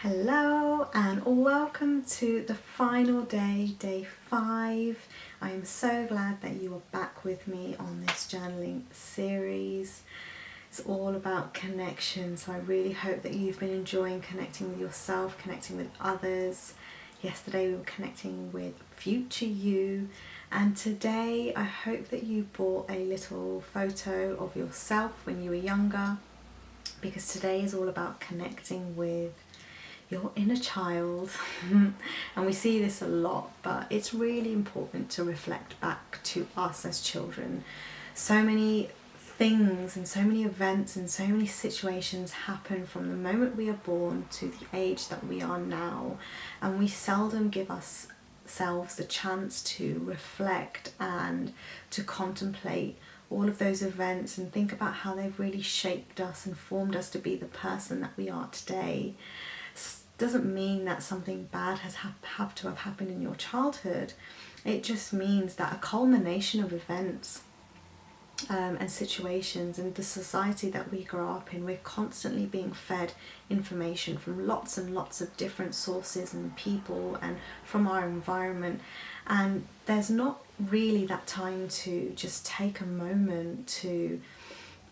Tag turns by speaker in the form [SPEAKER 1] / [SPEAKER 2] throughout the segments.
[SPEAKER 1] Hello and welcome to the final day, day 5. I am so glad that you are back with me on this journaling series. It's all about connection, so I really hope that you've been enjoying connecting with yourself, connecting with others. Yesterday we were connecting with future you, and today I hope that you brought a little photo of yourself when you were younger, because today is all about connecting with your inner child. And we see this a lot, but it's really important to reflect back to us as children. So many things and so many events and so many situations happen from the moment we are born to the age that we are now, and we seldom give ourselves the chance to reflect and to contemplate all of those events and think about how they've really shaped us and formed us to be the person that we are today. Doesn't mean that something bad has have to have happened in your childhood. It just means that a culmination of events and situations and the society that we grow up in, we're constantly being fed information from lots and lots of different sources and people and from our environment, and there's not really that time to just take a moment to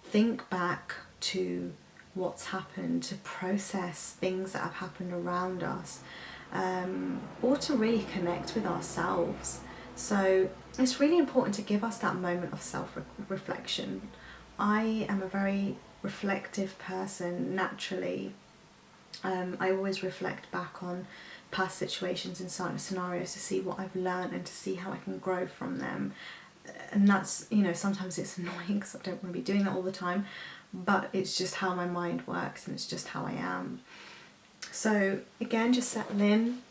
[SPEAKER 1] think back to what's happened, to process things that have happened around us, or to really connect with ourselves. So it's really important to give us that moment of self-reflection. I am a very reflective person naturally. I always reflect back on past situations and certain scenarios to see what I've learned and to see how I can grow from them. And that's, sometimes it's annoying because I don't want to be doing that all the time, but it's just how my mind works and it's just how I am. So again, just settle in.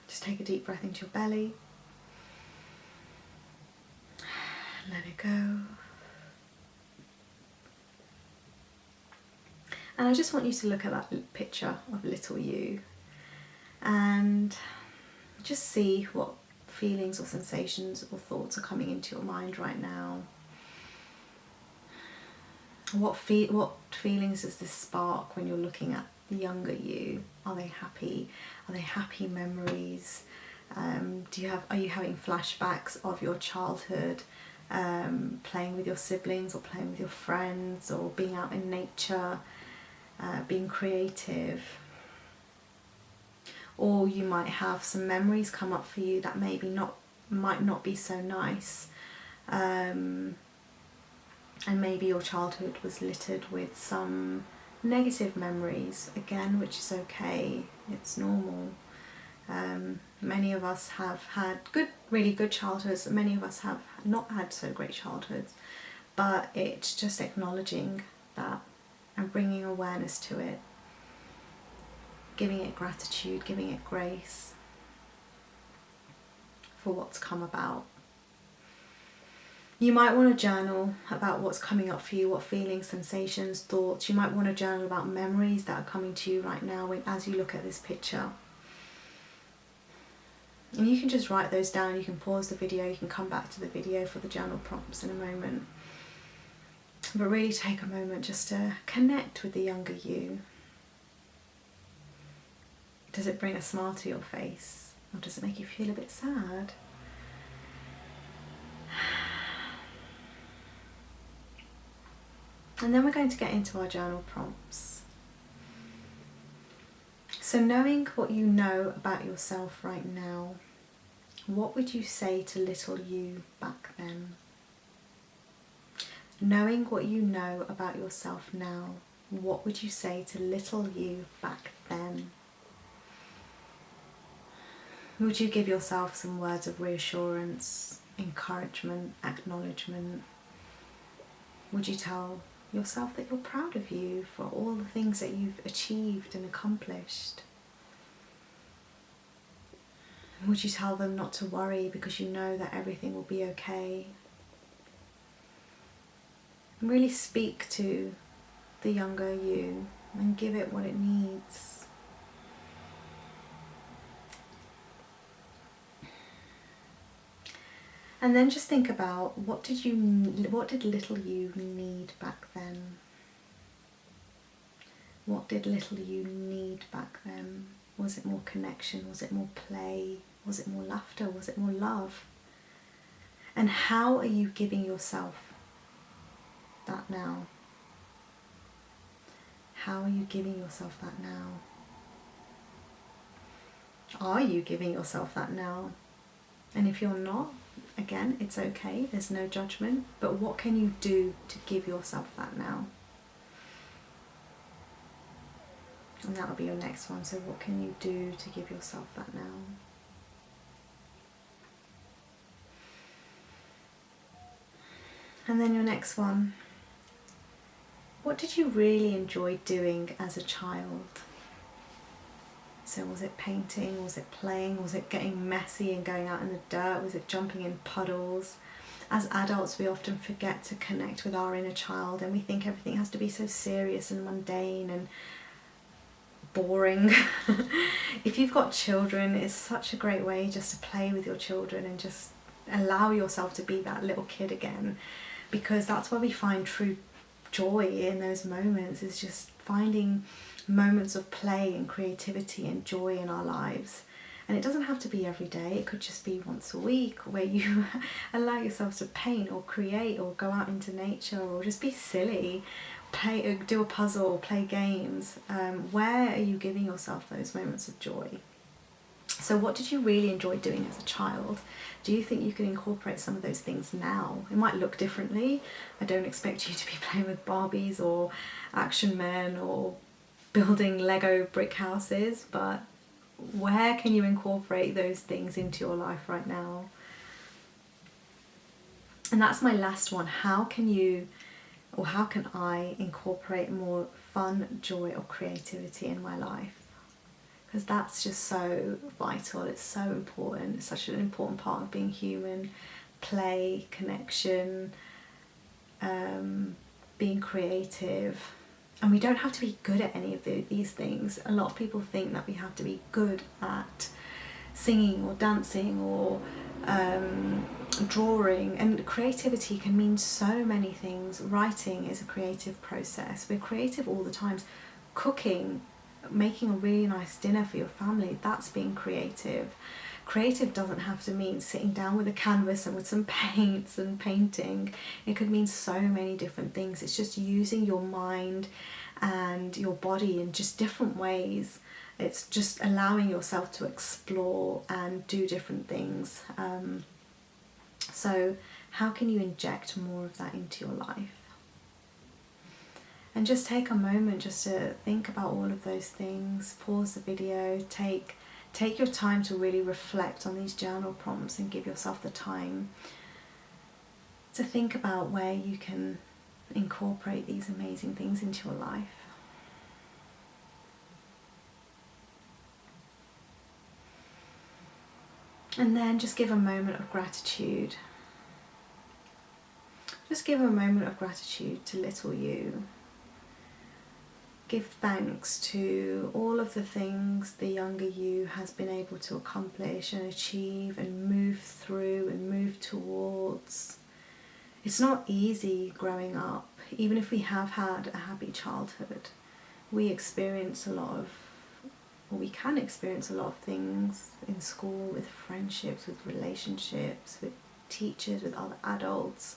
[SPEAKER 1] Just take a deep breath into your belly. Let it go. And I just want you to look at that picture of little you and just see what feelings or sensations or thoughts are coming into your mind right now. What feelings does this spark when you're looking at the younger you? Are they happy? Are they happy memories? Are you having flashbacks of your childhood, playing with your siblings or playing with your friends or being out in nature, being creative? Or you might have some memories come up for you that might not be so nice. And maybe your childhood was littered with some negative memories, again, which is okay, it's normal. Many of us have had really good childhoods, many of us have not had so great childhoods, but it's just acknowledging that and bringing awareness to it, giving it gratitude, giving it grace for what's come about. You might want to journal about what's coming up for you, what feelings, sensations, thoughts. You might want to journal about memories that are coming to you right now as you look at this picture. And you can just write those down. You can pause the video, you can come back to the video for the journal prompts in a moment. But really take a moment just to connect with the younger you. Does it bring a smile to your face? Or does it make you feel a bit sad? And then we're going to get into our journal prompts. So knowing what you know about yourself right now, what would you say to little you back then? Knowing what you know about yourself now, what would you say to little you back then? Would you give yourself some words of reassurance, encouragement, acknowledgement? Would you tell yourself that you're proud of you for all the things that you've achieved and accomplished? Would you tell them not to worry because you know that everything will be okay? And really speak to the younger you and give it what it needs. And then just think about what did little you need back then? What did little you need back then? Was it more connection? Was it more play? Was it more laughter? Was it more love? And how are you giving yourself that now? How are you giving yourself that now? Are you giving yourself that now? And if you're not, again, it's okay, there's no judgment, but what can you do to give yourself that now? And that'll be your next one. So what can you do to give yourself that now? And then your next one, what did you really enjoy doing as a child? So was it painting, was it playing, was it getting messy and going out in the dirt, was it jumping in puddles? As adults, we often forget to connect with our inner child, and we think everything has to be so serious and mundane and boring. If you've got children, it's such a great way just to play with your children and just allow yourself to be that little kid again, because that's where we find true joy in those moments, is just finding moments of play and creativity and joy in our lives. And it doesn't have to be every day, it could just be once a week where you allow yourself to paint or create or go out into nature or just be silly, play, do a puzzle, play games. Where are you giving yourself those moments of joy? So what did you really enjoy doing as a child? Do you think you can incorporate some of those things now? It might look differently. I don't expect you to be playing with Barbies or Action Men or building Lego brick houses, but where can you incorporate those things into your life right now? And that's my last one. How can you, or how can I incorporate more fun, joy or creativity in my life? Because that's just so vital, it's so important, it's such an important part of being human. Play, connection, being creative. And we don't have to be good at any of these things. A lot of people think that we have to be good at singing or dancing or drawing, and creativity can mean so many things. Writing is a creative process. We're creative all the time. Cooking, making a really nice dinner for your family, that's being creative. Creative doesn't have to mean sitting down with a canvas and with some paints and painting. It could mean so many different things. It's just using your mind and your body in just different ways. It's just allowing yourself to explore and do different things. So how can you inject more of that into your life? And just take a moment just to think about all of those things. Pause the video, take your time to really reflect on these journal prompts and give yourself the time to think about where you can incorporate these amazing things into your life. And then just give a moment of gratitude. Just give a moment of gratitude to little you. Give thanks to all of the things the younger you has been able to accomplish and achieve and move through and move towards. It's not easy growing up. Even if we have had a happy childhood, we experience a lot of, or we can experience a lot of things in school, with friendships, with relationships, with teachers, with other adults.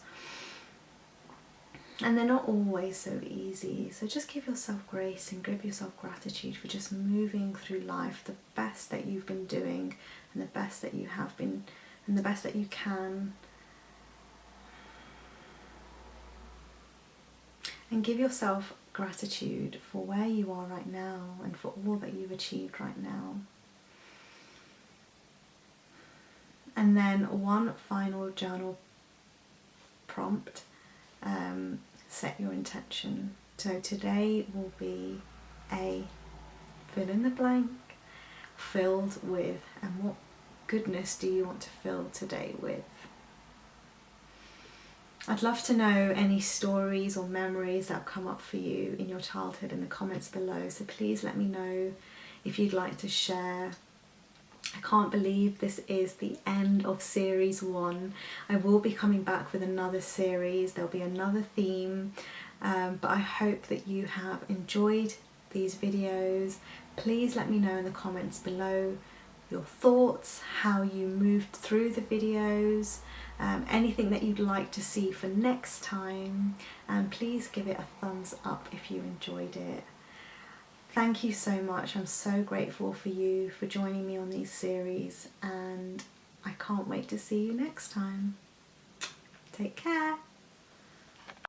[SPEAKER 1] And they're not always so easy. So just give yourself grace and give yourself gratitude for just moving through life the best that you've been doing and the best that you have been and the best that you can. And give yourself gratitude for where you are right now and for all that you've achieved right now. And then one final journal prompt. Set your intention. So today will be a fill in the blank filled with, and what goodness do you want to fill today with? I'd love to know any stories or memories that have come up for you in your childhood in the comments below, so please let me know if you'd like to share. I can't believe this is the end of series 1. I will be coming back with another series. There'll be another theme, but I hope that you have enjoyed these videos. Please let me know in the comments below your thoughts, how you moved through the videos, anything that you'd like to see for next time, and please give it a thumbs up if you enjoyed it. Thank you so much. I'm so grateful for you for joining me on these series, and I can't wait to see you next time. Take care.